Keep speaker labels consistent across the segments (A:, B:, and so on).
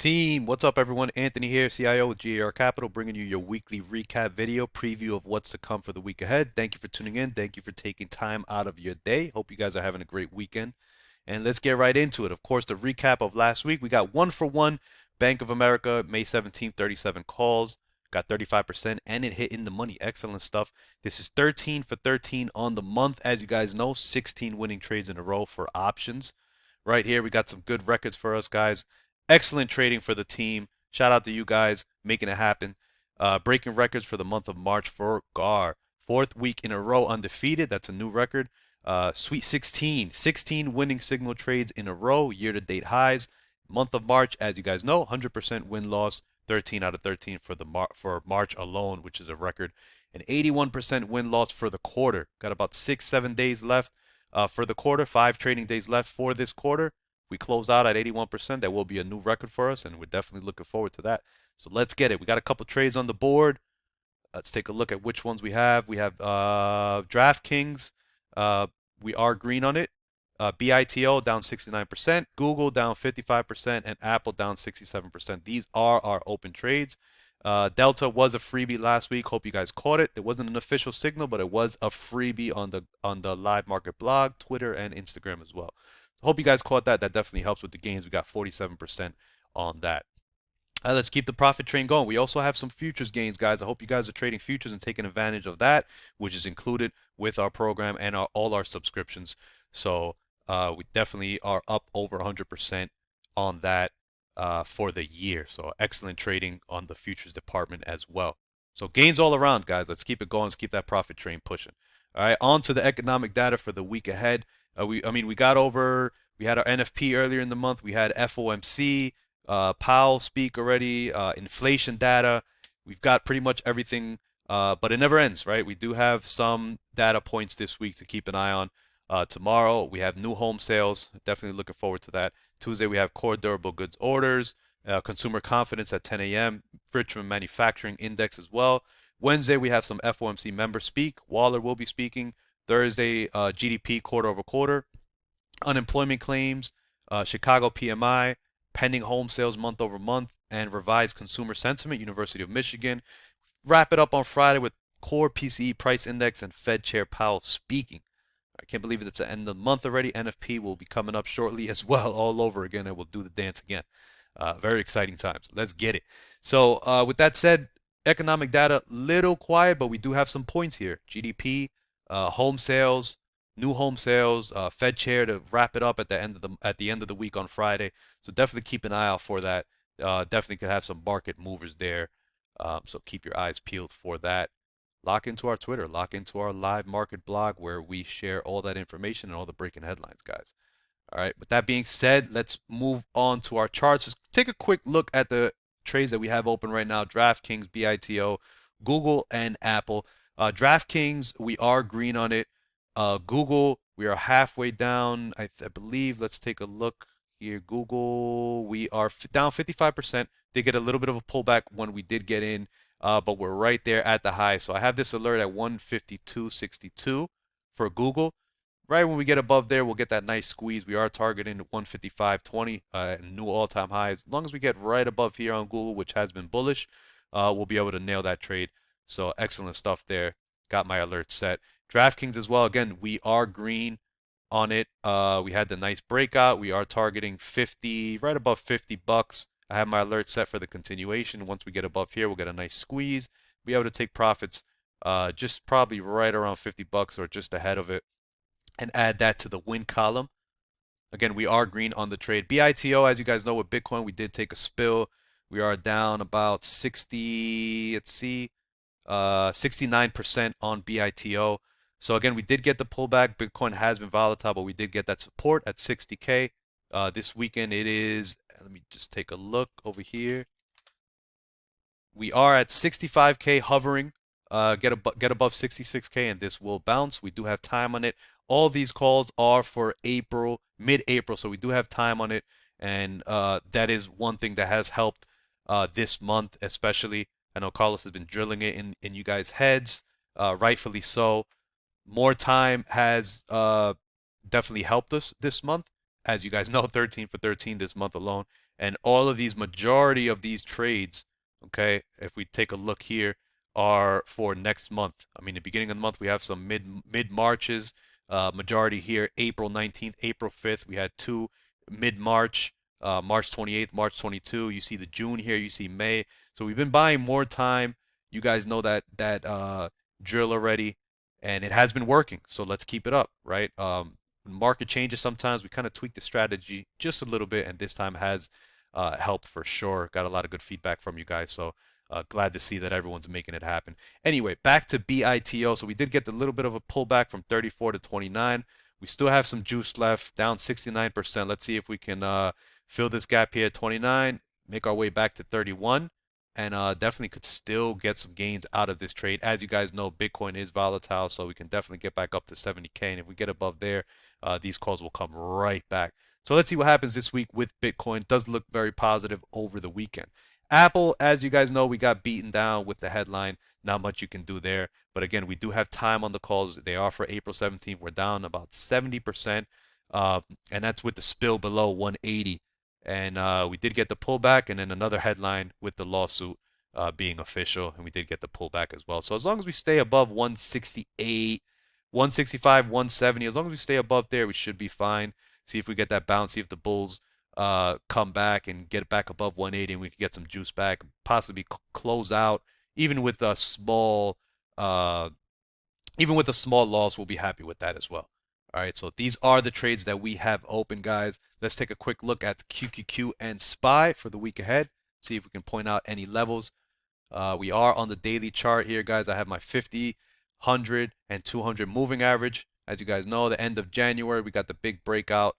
A: Team, what's up everyone? Anthony here, CIO with GAR Capital, bringing you your weekly recap video preview of what's to come for the week ahead. Thank you for tuning in. Thank you for taking time out of your day. Hope you guys are having a great weekend. And let's get right into it. Of course, the recap of last week, we got 1-for-1 Bank of America, May 17th, 37 calls, got 35%, and it hit in the money. Excellent stuff. This is 13 for 13 on the month. As you guys know, 16 winning trades in a row for options. Right here, we got some good records for us, guys. Excellent trading for the team. Shout out to you guys making it happen. Breaking records for the month of March for GAR. Fourth week in a row undefeated. That's a new record. Sweet 16. 16 winning signal trades in a row. Year-to-date highs. Month of March, as you guys know, 100% win-loss. 13 out of 13 for March alone, which is a record. An 81% win-loss for the quarter. Got about 6-7 days left for the quarter. 5 trading days left for this quarter. We close out at 81%. That will be a new record for us, and we're definitely looking forward to that. So let's get it. We got a couple trades on the board. Let's take a look at which ones we have. We have DraftKings. We are green on it. BITO down 69%, Google down 55%, and Apple down 67%. These are our open trades. Delta was a freebie last week. Hope you guys caught it. It wasn't an official signal, but it was a freebie on the live market blog, Twitter, and Instagram as well. Hope you guys caught that. That definitely helps with the gains. We got 47% on that. Let's keep the profit train going. We also have some futures gains, guys. I hope you guys are trading futures and taking advantage of that, which is included with our program and all our subscriptions. So we definitely are up over 100% on that for the year. So excellent trading on the futures department as well. So gains all around, guys. Let's keep it going. Let's keep that profit train pushing. All right, on to the economic data for the week ahead. We had our NFP earlier in the month. We had FOMC, Powell speak already, inflation data. We've got pretty much everything, but it never ends, right? We do have some data points this week to keep an eye on. Tomorrow we have new home sales. Definitely looking forward to that. Tuesday we have core durable goods orders, consumer confidence at 10 a.m., Richmond manufacturing index as well. Wednesday we have some FOMC members speak. Waller will be speaking. Thursday, GDP quarter over quarter, unemployment claims, Chicago PMI, pending home sales month over month, and revised consumer sentiment, University of Michigan. Wrap it up on Friday with core PCE price index and Fed Chair Powell speaking. I can't believe it's the end of the month already. NFP will be coming up shortly as well, all over again, and we'll do the dance again. Very exciting times. Let's get it. So with that said, economic data, little quiet, but we do have some points here. GDP, home sales, new home sales, Fed chair to wrap it up at the end of the week on Friday. So definitely keep an eye out for that. Definitely could have some market movers there. So keep your eyes peeled for that. Lock into our Twitter, lock into our live market blog where we share all that information and all the breaking headlines, guys. All right. With that being said, let's move on to our charts. Let's take a quick look at the trades that we have open right now. DraftKings, BITO, Google, and Apple. DraftKings, we are green on it. Google, we are halfway down. I believe, let's take a look here. Google, we are down 55%. Did get a little bit of a pullback when we did get in, but we're right there at the high. So I have this alert at 152.62 for Google. Right when we get above there, we'll get that nice squeeze. We are targeting 155.20, new all-time highs. As long as we get right above here on Google, which has been bullish, we'll be able to nail that trade. So excellent stuff there. Got my alert set. DraftKings as well. Again, we are green on it. We had the nice breakout. We are targeting 50, right above $50. I have my alert set for the continuation. Once we get above here, we'll get a nice squeeze. Be able to take profits just probably right around $50 or just ahead of it and add that to the win column. Again, we are green on the trade. BITO, as you guys know, with Bitcoin, we did take a spill. We are down about 69% on BITO. So again, we did get the pullback. Bitcoin has been volatile, but we did get that support at 60K. This weekend it is, let me just take a look over here. We are at 65K hovering. Get above 66K and this will bounce. We do have time on it. All these calls are for April, mid-April, so we do have time on it. And that is one thing that has helped this month, especially. I know Carlos has been drilling it in you guys' heads, rightfully so. More time has definitely helped us this month, as you guys know, 13 for 13 this month alone. And all of these, majority of these trades, okay, if we take a look here, are for next month. I mean, the beginning of the month, we have some mid Marches. Majority here, April 19th, April 5th. We had two mid March, March 28th, March 22. You see the June here. You see May. So we've been buying more time. You guys know that drill already, and it has been working. So let's keep it up, right? When market changes, sometimes we kind of tweak the strategy just a little bit, and this time has helped for sure. Got a lot of good feedback from you guys, so glad to see that everyone's making it happen. Anyway, back to BITO. So we did get a little bit of a pullback from 34 to 29. We still have some juice left, down 69%. Let's see if we can fill this gap here at 29, make our way back to 31, and definitely could still get some gains out of this trade. As you guys know, Bitcoin is volatile, so we can definitely get back up to 70K. And if we get above there, these calls will come right back. So let's see what happens this week with Bitcoin. It does look very positive over the weekend. Apple, as you guys know, we got beaten down with the headline. Not much you can do there. But again, we do have time on the calls. They are for April 17th. We're down about 70%. And that's with the spill below 180. And we did get the pullback, and then another headline with the lawsuit being official, and we did get the pullback as well. So as long as we stay above 168, 165, 170, as long as we stay above there, we should be fine. See if we get that bounce, see if the bulls come back and get it back above 180, and we can get some juice back, possibly close out, even with a small, uh, even with a small loss, we'll be happy with that as well. All right, so these are the trades that we have open, guys. Let's take a quick look at QQQ and SPY for the week ahead. See if we can point out any levels. We are on the daily chart here, guys. I have my 50, 100, and 200 moving average. As you guys know, the end of January, we got the big breakout.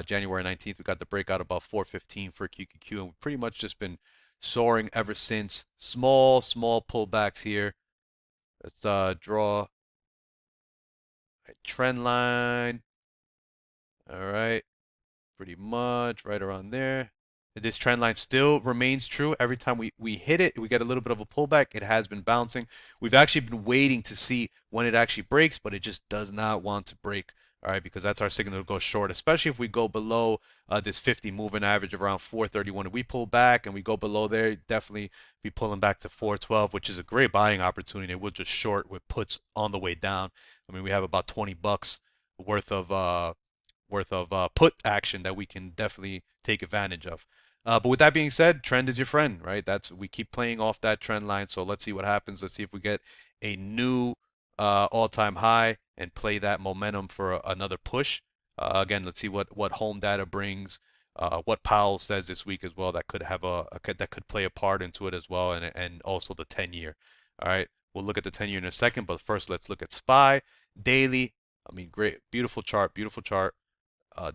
A: January 19th, we got the breakout about 415 for QQQ, and we've pretty much just been soaring ever since. Small pullbacks here. Let's draw a trend line. All right, pretty much right around there. This trend line still remains true. Every time we hit it, we get a little bit of a pullback. It has been bouncing. We've actually been waiting to see when it actually breaks, but it just does not want to break. All right, because that's our signal to go short, especially if we go below this 50 moving average of around 431. If we pull back and we go below there, definitely be pulling back to 412, which is a great buying opportunity. We'll just short with puts on the way down. I mean, we have about 20 bucks worth of put action that we can definitely take advantage of. But with that being said, trend is your friend, right? We keep playing off that trend line. So let's see what happens. Let's see if we get a new all-time high and play that momentum for another push. Again, let's see what home data brings. What Powell says this week as well. That could have that could play a part into it as well, and also the 10-year. All right, we'll look at the 10-year in a second, but first let's look at SPY daily. I mean, great, beautiful chart, beautiful chart.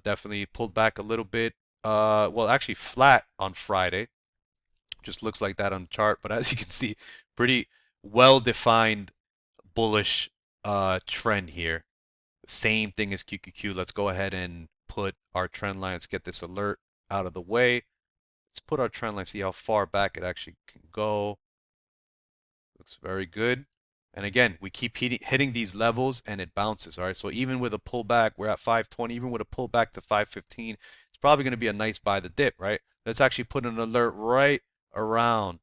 A: Definitely pulled back a little bit. Well, actually flat on Friday. Just looks like that on the chart. But as you can see, pretty well-defined bullish trend here. Same thing as QQQ. Let's go ahead and put our trend line. Let's get this alert out of the way. Let's put our trend line, see how far back it actually can go. Looks very good. And again, we keep hitting these levels and it bounces. All right, so even with a pullback, we're at 520. Even with a pullback to 515, it's probably going to be a nice buy the dip, right? Let's actually put an alert right around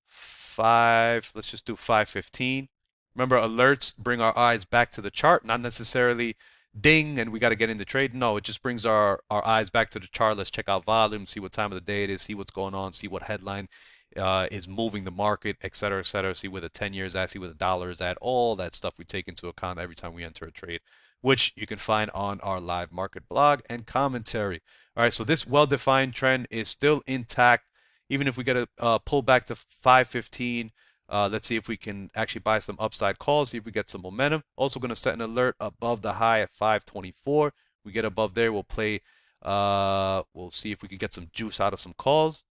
A: 5. Let's just do 515. Remember, alerts bring our eyes back to the chart, not necessarily ding and we got to get in the trade. No, it just brings our eyes back to the chart. Let's check out volume, see what time of the day it is, see what's going on, see what headline is moving the market, et cetera, see where the 10 years at, see where the dollar is at, all that stuff we take into account every time we enter a trade, which you can find on our live market blog and commentary. All right, so this well-defined trend is still intact, even if we get a pull back to 515. Let's see if we can actually buy some upside calls, see if we get some momentum. Also going to set an alert above the high at 524. We get above there, we'll play, we'll see if we can get some juice out of some calls.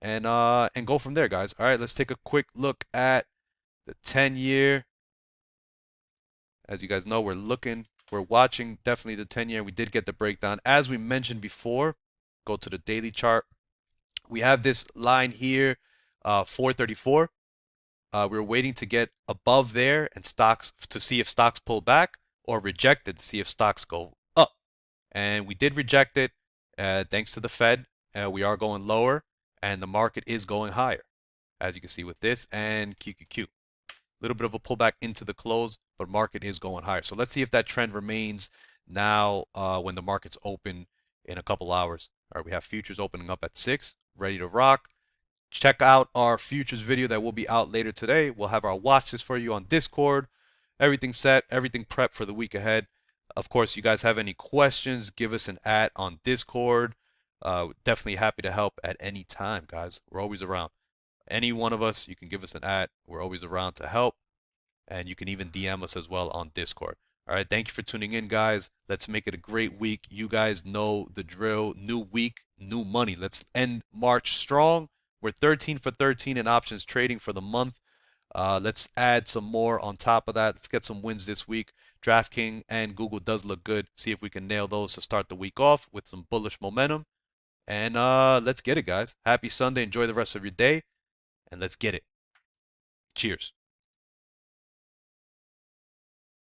A: And go from there, guys. All right, let's take a quick look at the 10-year. As you guys know, we're watching definitely the 10-year. We did get the breakdown. As we mentioned before, go to the daily chart. We have this line here, 434. We're waiting to get above there and stocks to see if stocks pull back or rejected to see if stocks go up. and we did reject it. Thanks to the Fed, we are going lower, and the market is going higher, as you can see with this and QQQ. Little bit of a pullback into the close, but market is going higher. So let's see if that trend remains now when the market's open in a couple hours. All right, we have futures opening up at 6, ready to rock. Check out our futures video that will be out later today. We'll have our watch list for you on Discord. Everything set, everything prepped for the week ahead. Of course, you guys have any questions, give us an @ on Discord. Definitely happy to help at any time, guys. We're always around. Any one of us, you can give us an @ We're always around to help. And you can even DM us as well on Discord. All right, thank you for tuning in, guys. Let's make it a great week. You guys know the drill. New week, new money. Let's end March strong. We're 13 for 13 in options trading for the month. Let's add some more on top of that. Let's get some wins this week. DraftKings and Google does look good. See if we can nail those to start the week off with some bullish momentum. And let's get it, guys. Happy Sunday. Enjoy the rest of your day. And let's get it. Cheers.